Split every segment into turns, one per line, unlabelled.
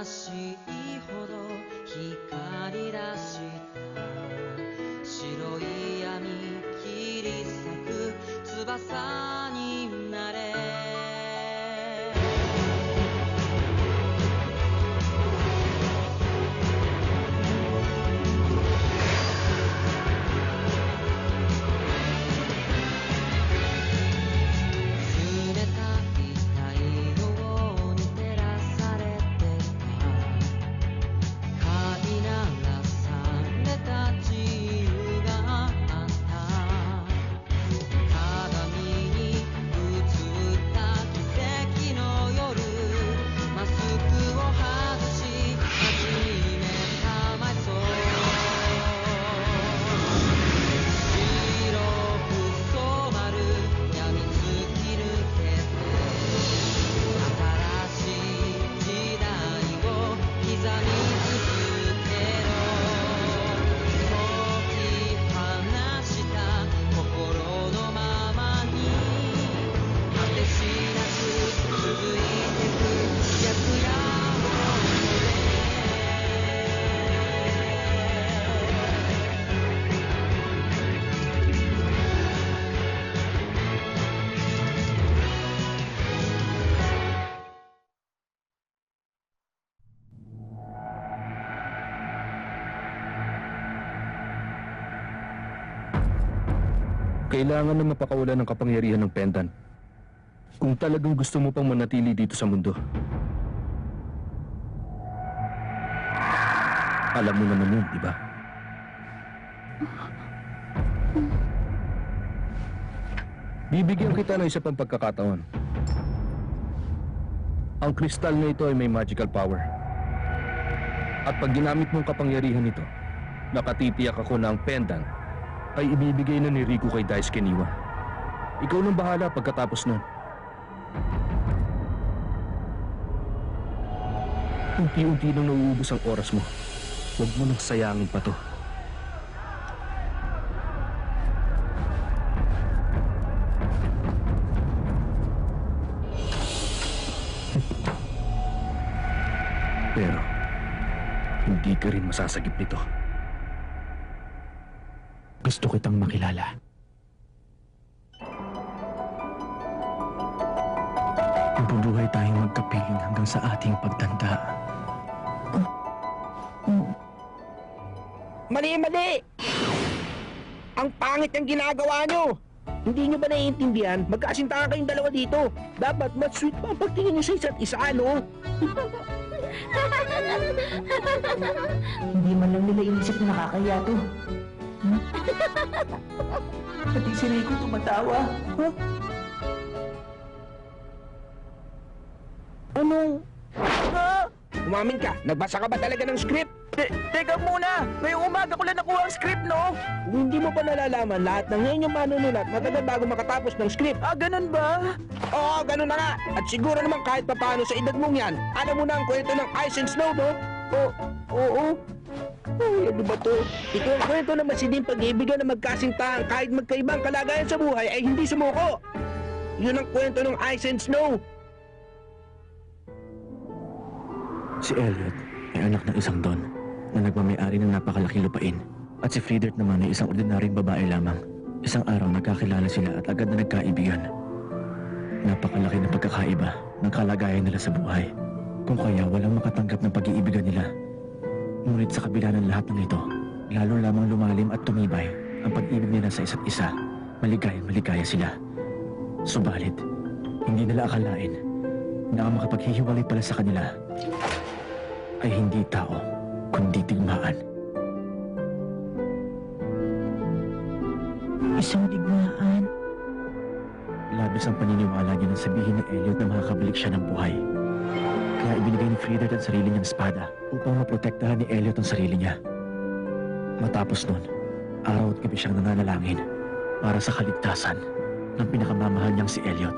しいほど光り出した白い闇切り裂く翼になれ
Kailangan na mapakawalan ng kapangyarihan ng pendant. Kung talagang gusto mo pang manatili dito sa mundo. Alam mo naman yun, di ba? Bibigyan kita ng isa pang pagkakataon. Ang kristal na ito ay may magical power. At pag ginamit mong kapangyarihan nito, nakatitiyak ako na ang pendant ay ibibigay na ni Riku kay Daisuke Niwa. Ikaw nang bahala pagkatapos nun. Unti-unti nang nauubos ang oras mo. Huwag mo nang sayangin pa to. Pero, hindi ka rin masasagip nito.
Gusto kitang makilala. Mabubuhay tayong magkapiling hanggang sa ating pagtanda.
Mali! Ang pangit ng ginagawa nyo! Hindi nyo ba naiintindihan? Magkasintahan kayong dalawa dito. Dapat mas sweet pa ang pagtingin nyo sa isa't isa, no?
Hindi man lang nila inisip na nakakaya to. Pati si Rico tumatawa. Huh?
Ano? Umamin ka, nagbasa ka ba talaga ng script?
Teka muna! Ngayong umaga ko lang nakuha ang script, no?
Kung hindi mo pa nalalaman, lahat ng ngayon yung manunulat matagal bago makatapos ng script.
Ah, ganun ba?
Oo, ganun na nga. At siguro naman kahit papaano sa edad mong yan, alam mo na ang kwento ng Ice and Snow, no? Oo. Ay, ano ba to? Ito ang kwento ng masiding pag-ibigan na magkasintahan kahit magkaibang kalagayan sa buhay ay hindi sumuko. Yun ang kwento ng Ice and Snow.
Si Elliot ay anak ng isang Don na nagmamayari ng napakalaking lupain. At si Friedert naman ay isang ordinaryong babae lamang. Isang araw nagkakilala sila at agad na nagkaibigan. Napakalaki na pagkakaiba ng kalagayan nila sa buhay. Kung kaya walang makatanggap ng pag-iibigan nila. Ngunit sa kabila ng lahat ng ito, lalo lamang lumalim at tumibay ang pag-ibig nila sa isa't isa. Maligaya sila. Subalit, hindi nila akalain na ang makapaghihiwalay pala sa kanila ay hindi tao, kundi digmaan.
Isang digmaan?
Labis ang paniniwala niya nang sabihin ni Elliot na makakabalik siya ng buhay. Kaya ibinigay ni Friedert ang sarili niyang espada upang maprotektahan ni Elliot ang sarili niya. Matapos nun, araw at gabi siyang nananalangin para sa kaligtasan ng pinakamamahal niyang si Elliot.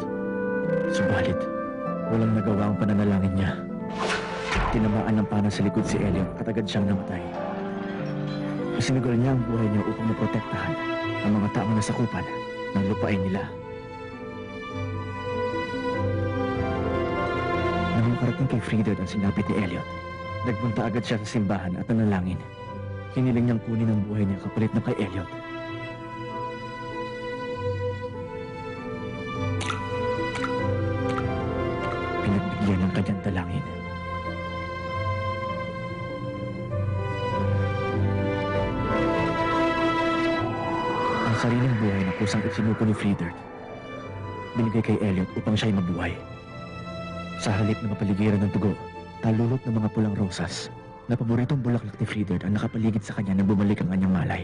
Subalit, walang nagawa ang pananalangin niya. Tinamaan ng pana sa likod si Elliot at agad siyang namatay. Isinugal niya ang buhay niya upang maprotektahan ang mga taong nasakupan ng lupain nila. Nang makarating kay Friedert ang sinapit ni Elliot, Nagpunta agad siya sa simbahan at nanalangin. Hiniling niyang kunin ang buhay niya kapalit na kay Elliot. Pinagbigyan ng kanyang dalangin. Ang sariling buhay na kusang isinuko ni Friedert, binigay kay Elliot upang siya'y mabuhay. Sa halip na mapaligiran ng dugo, talulot ng mga pulang rosas, na paboritong bulaklak ni Friedert ang nakapaligid sa kanya nang bumalik ang kanyang malay.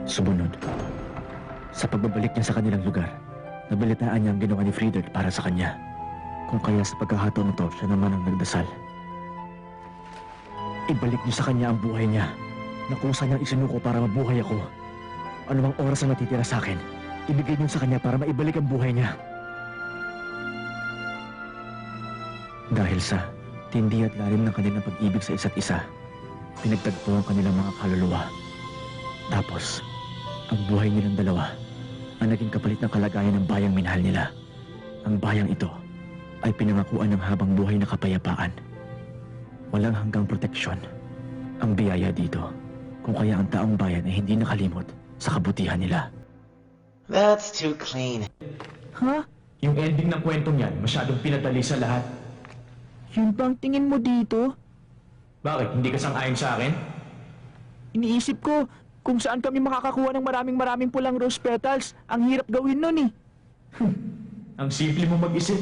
Sumunod, sa pagbabalik niya sa kanilang lugar, nabalitaan niya ang ginawa ni Friedert para sa kanya. Kung kaya sa pagkakataon ito, siya naman ang nagdasal. Ibalik niyo sa kanya ang buhay niya, na kusa niyang isinuko para mabuhay ako. Anumang oras ang natitira sa akin, ibigay niyo sa kanya para maibalik ang buhay niya. Dahil sa tindi at lalim ng kanilang pag-ibig sa isa't isa, pinagtagpo ang kanilang mga kaluluwa. Tapos, ang buhay nilang dalawa ang naging kapalit ng kalagayan ng bayang minahal nila. Ang bayang ito ay pinangakuan ng habang buhay na kapayapaan. Walang hanggang proteksyon. Ang biyaya dito, kung kaya ang taong bayan ay hindi nakalimot sa kabutihan nila.
That's too clean.
Ha?
Yung ending ng kwentong yan, masyadong pinadali sa lahat.
Yun bang tingin mo dito?
Bakit? Hindi ka sang-ayon sa akin?
Iniisip ko kung saan kami makakakuha ng maraming pulang rose petals. Ang hirap gawin nun eh.
Ang simple mo mag-isip.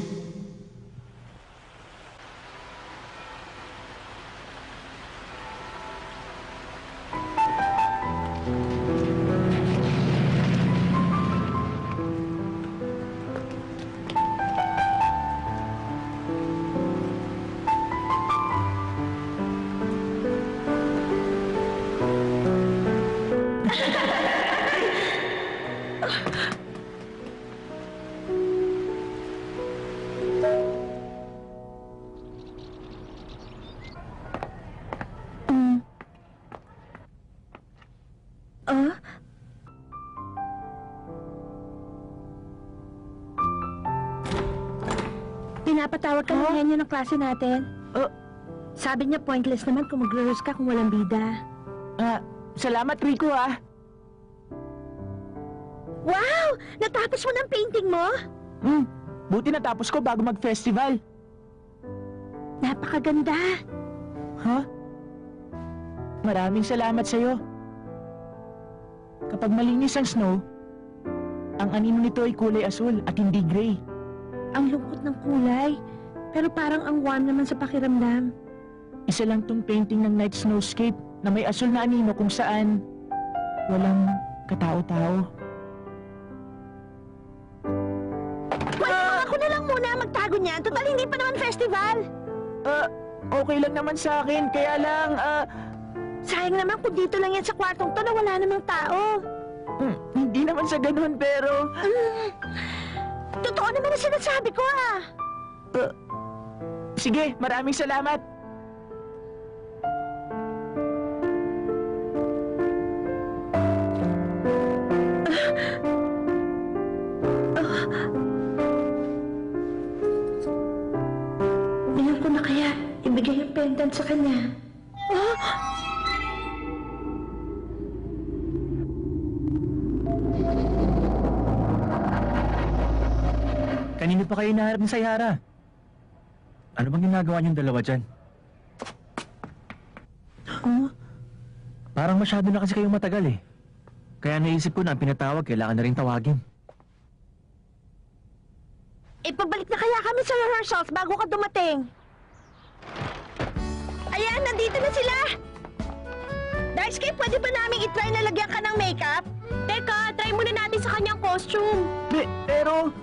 Pinapatawag ka ng henyo ng klase natin. Sabi niya pointless naman kung magre-rehearse ka kung walang bida.
Salamat, Rico ah.
Wow! Natapos mo ng painting mo?
Buti natapos ko bago mag-festival.
Napakaganda.
Ha? Maraming salamat sa'yo. Kapag malinis ang snow, ang anino nito ay kulay asul at hindi gray.
Ang lungkot ng kulay. Pero parang ang warm naman sa pakiramdam.
Isa lang tong painting ng night snowscape na may asul na anino kung saan walang katao-tao.
Ako na lang muna magtago niyan. Total, hindi pa naman festival.
Okay lang naman sa akin. Kaya lang,
Sayang naman kung dito lang yan sa kwartong to na wala namang tao.
hindi naman sa ganun pero...
Totoo naman ang sinasabi ko ah.
Sige, maraming salamat.
Tingnan ko na kaya ibigay yung pendant sa kanya.
Kanino pa kayo hinaharap ni Sayhara? Ano bang ginagawa niyong dalawa dyan? Parang masyado na kasi kayong matagal eh. Kaya naisip ko na ang pinatawag, kailangan na rin tawagin.
Ipabalik na kaya kami sa rehearsals bago ka dumating. Ayan, nandito na sila! Daisuke, pwede ba namin itry na lagyan ka ng makeup? Teka, try muna natin sa kanyang costume.
Pero...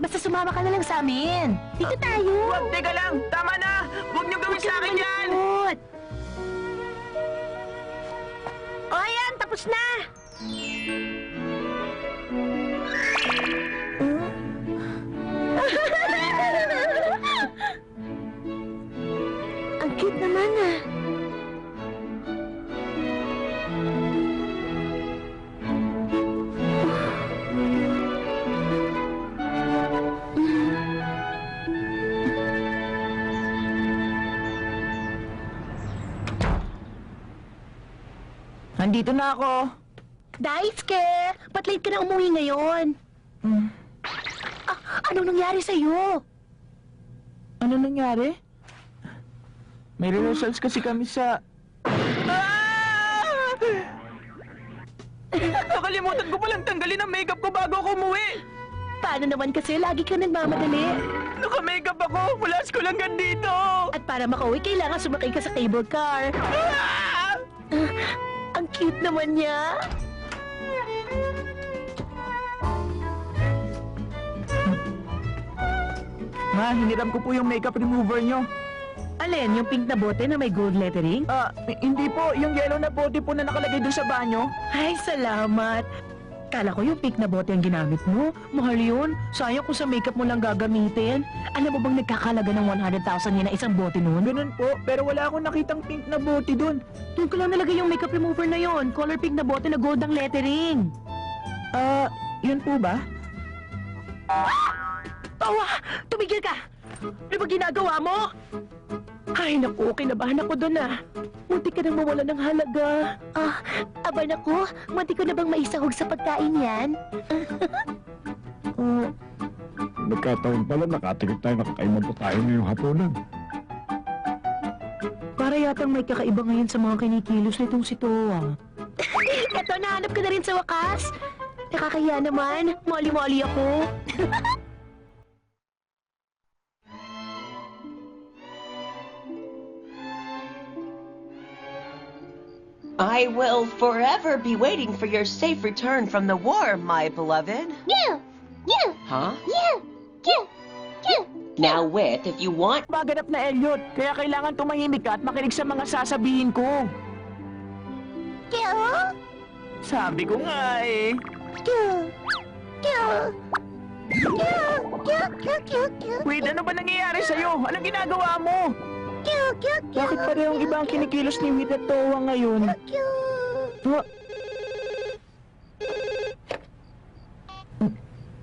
Basta sumama ka na lang sa amin. Dito tayo.
Wag, teka lang! Tama na! Huwag niyo gawin sa akin yan!
O, ayan, tapos na! Ang cute naman ah.
Andito na ako.
Daisuke, ba't late ka na umuwi ngayon? Anong nangyari sa'yo?
Ano nangyari? May rehearsals kasi kami sa... Nakalimutan ko palang tanggalin ang makeup ko bago ako umuwi.
Paano naman kasi lagi ka nagmamadali?
Naka-makeup ako. Walas ko lang dito.
At para makauwi, kailangan sumakay ka sa cable car. Ang cute naman niya.
Ma, hiniram ko po yung makeup remover nyo.
Alin, yung pink na bote na may gold lettering?
Hindi po. Yung yellow na bote po na nakalagay doon sa banyo.
Ay, salamat. Kala ko yung pink na bote ang ginamit mo. Mahal yun. Sayang kung sa makeup mo lang gagamitin. Alam mo bang nagkakalaga ng 100,000 yun na isang bote nun?
Ganun po. Pero wala akong nakitang pink na bote doon.
Doon ko lang nalagay yung makeup remover na yon. Color pink na bote na gold ang lettering.
Yun po ba?
Tawa! Tumigil ka! Ano ba ginagawa mo? Ay, naku, kinabahan ako doon Munti ka nang mawala ng halaga. Aba naku, munti ko na bang maisahog sa pagkain yan?
Nagkataon pala, nakatigit tayo, nakakaiman pa tayo ngayong hapunan.
Para yatang may kakaiba ngayon sa mga kinikilos nitong si Towa. Eto, nahanap ka na rin sa wakas. Nakakahiya naman, moli-moli ako.
I will forever be waiting for your safe return from the war, my beloved.
Yeah! Yeah!
Huh?
Yeah! Yeah! Yeah!
Now, Wit, if you want...
Maganap na Elliot, kaya kailangan tumahimik ka at makinig sa mga sasabihin ko.
Yeah!
Sabi ko nga eh.
Yeah! Yeah! Yeah! Yeah! Yeah! Yeah!
Wait, ano ba nangyayari sa'yo? Anong ginagawa mo? Bakit parehong iba ang kinikilos ni Wit at Towa ngayon?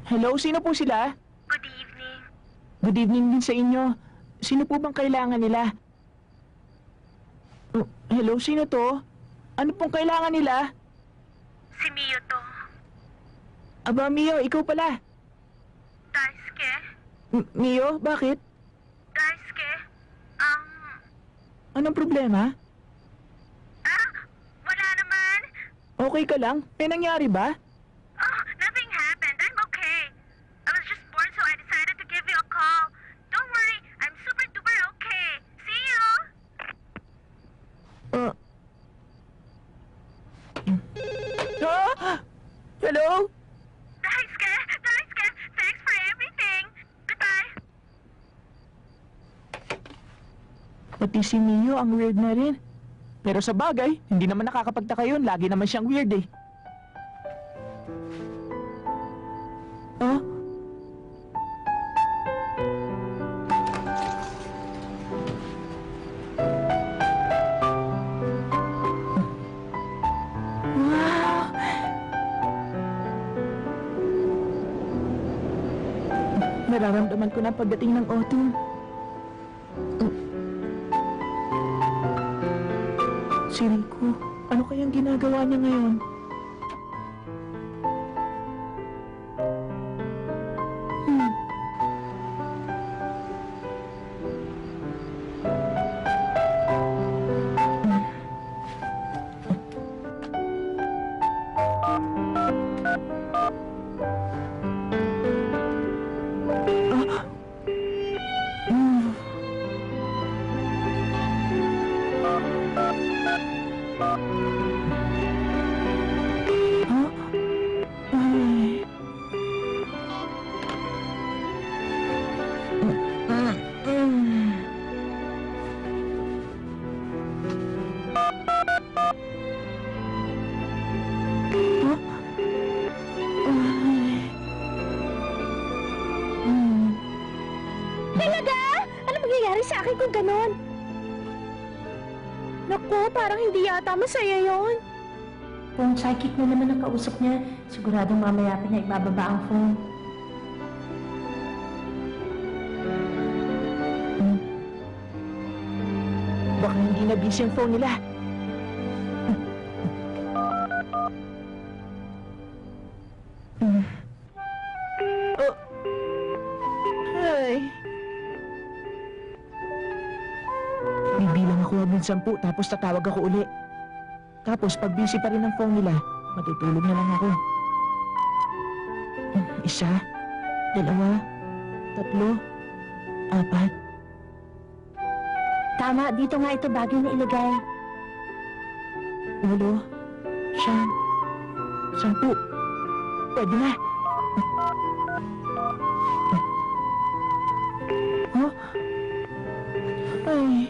Hello, sino po sila?
Good evening.
Good evening din sa inyo. Sino po bang kailangan nila? Hello, sino to? Ano pong kailangan nila?
Si Mio to.
Aba, Mio, ikaw pala.
Daisuke?
Mio, bakit?
Daisuke?
Anong problema?
Wala naman.
Okay ka lang? May nangyari ba?
Oh, nothing happened. I'm okay. I was just bored, so I decided to give you a call. Don't worry, I'm super duper okay. See you!
Hello?
Daisuke! Daisuke! Thanks for everything! Goodbye!
Pati si Mio ang weird na rin. Pero sa bagay, hindi naman nakakapagtaka yun. Lagi naman siyang weird eh. Oh? Wow! Nararamdaman ko na pagdating ng autumn. Si Rico, ano kayang ginagawa niya ngayon?
Talaga? Ano mangyayari sa akin kung ganon? Naku, parang hindi yata masaya yon.
Kung psychic na naman ang kausap niya, siguradong mamaya pa niya ibababa ang phone.
Baka hindi na busy ang phone nila. Ay. Bibilang ako hanggang 10 tapos tatawag ako uli. Tapos pag busy pa rin ang phone nila, matutulog na lang ako. 1, 2, 3, 4.
Tama, dito nga ito bagay na ilagay.
8, 9, 10. Pwede na. Oh? Ay.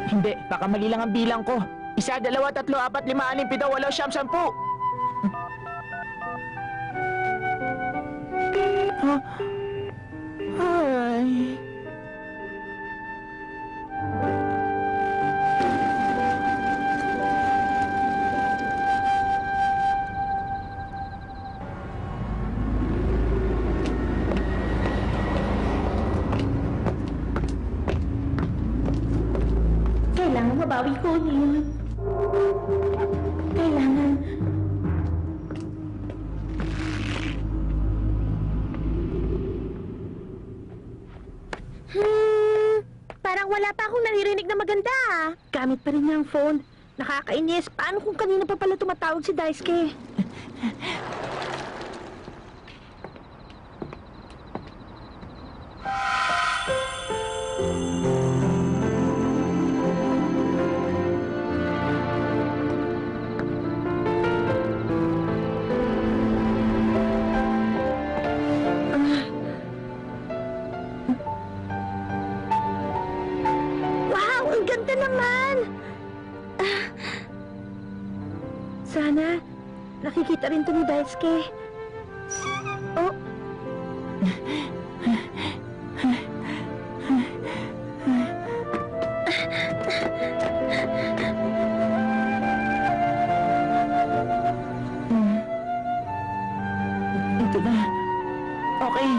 Hindi, baka mali lang ang bilang ko. 1, 2, 3, 4, 5, 6, 7, 8, 9, 10. Huh? Ay.
Kailangan mabawi ko yun. Kailangan. Parang wala pa akong naririnig na maganda. Gamit pa rin niya ang phone. Nakakainis. Paano kung kanina pa pala tumatawag si Daisuke? Wow! Ang ganda naman! Sana, nakikita rin to ni Daisuke. Oh!
Ito na. Okay.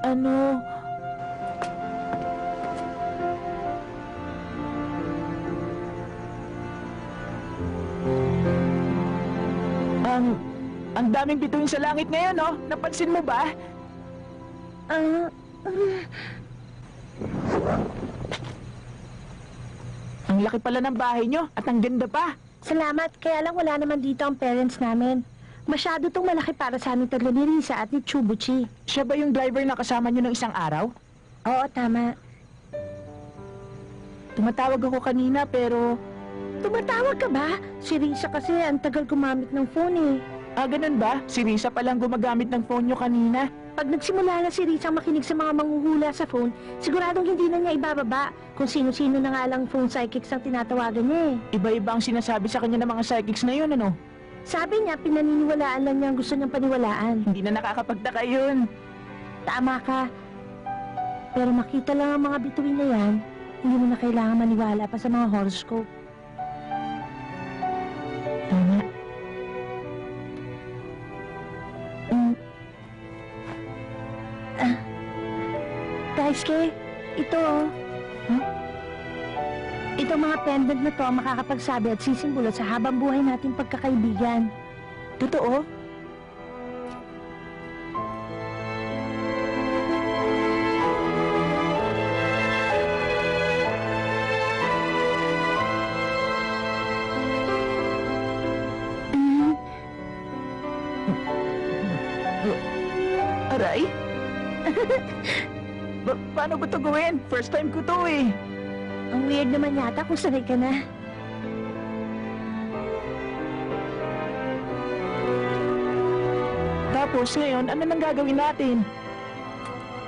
Ano? Ang daming bituin sa langit ngayon, no? Napansin mo ba? Ang laki pala ng bahay nyo at ang ganda pa.
Salamat, kaya lang wala naman dito ang parents namin. Masyado tong malaki para sa aming tatlo ni Risa at ni Chubuchi.
Siya ba yung driver na kasama nyo ng isang araw?
Oo, tama.
Tumatawag ako kanina pero...
Tumatawag ka ba? Si Risa kasi ang tagal gumamit ng phone eh.
Ah, ganun ba? Si Risa palang gumagamit ng phone nyo kanina.
Pag nagsimula na si Risa makinig sa mga manghuhula sa phone, siguradong hindi na niya ibababa kung sino-sino na nga lang phone psychics ang tinatawagan niya eh.
Iba-iba ang sinasabi sa kanya ng mga psychics na yun, ano?
Sabi niya, pinaniniwalaan lang niya ang gusto niyang paniwalaan.
Hindi na nakakapagtaka yun.
Tama ka. Pero makita lang ang mga bituin na yan, hindi mo na kailangan maniwala pa sa mga horoscope.
Tama.
Daisuke, ito oh.
Huh?
Itong mga pendant na to ang makakapagsabi at sisimbolo sa habang buhay nating pagkakaibigan.
Totoo? Aray? Paano ba ito gawin? First time ko to eh.
Ang weird naman yata kung sanay ka na.
Tapos ngayon, ano nang gagawin natin?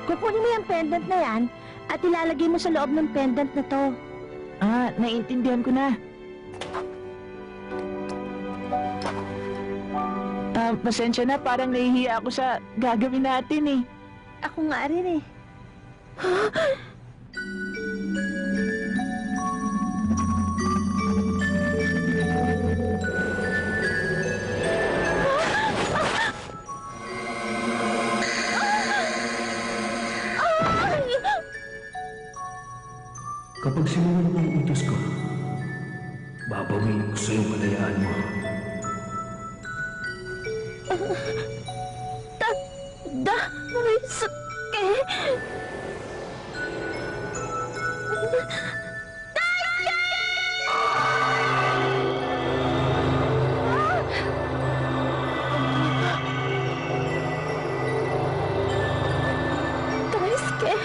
Kukunin mo yung pendant na yan at ilalagay mo sa loob ng pendant na to.
Ah, naiintindihan ko na. Pasensya na, parang nahihiya ako sa gagawin natin eh.
Ako nga rin eh.
Kapag sinunog ang utos ko, babawi Hinihingi ko sa iyong kalayaan mo.
Daisuke! Daisuke!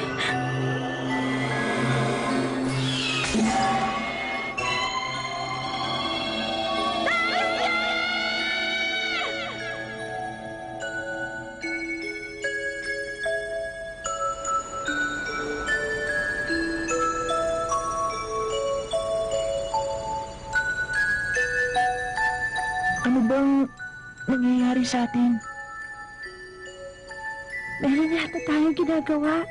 Ano bang nangyayari sa atin?
Meron yata tayong ginagawa.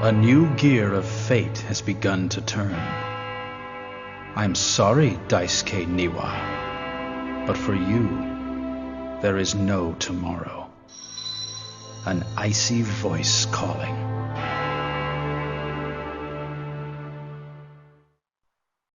A new gear of fate has begun to turn. I'm sorry, Daisuke Niwa, but for you, there is no tomorrow. An icy voice calling.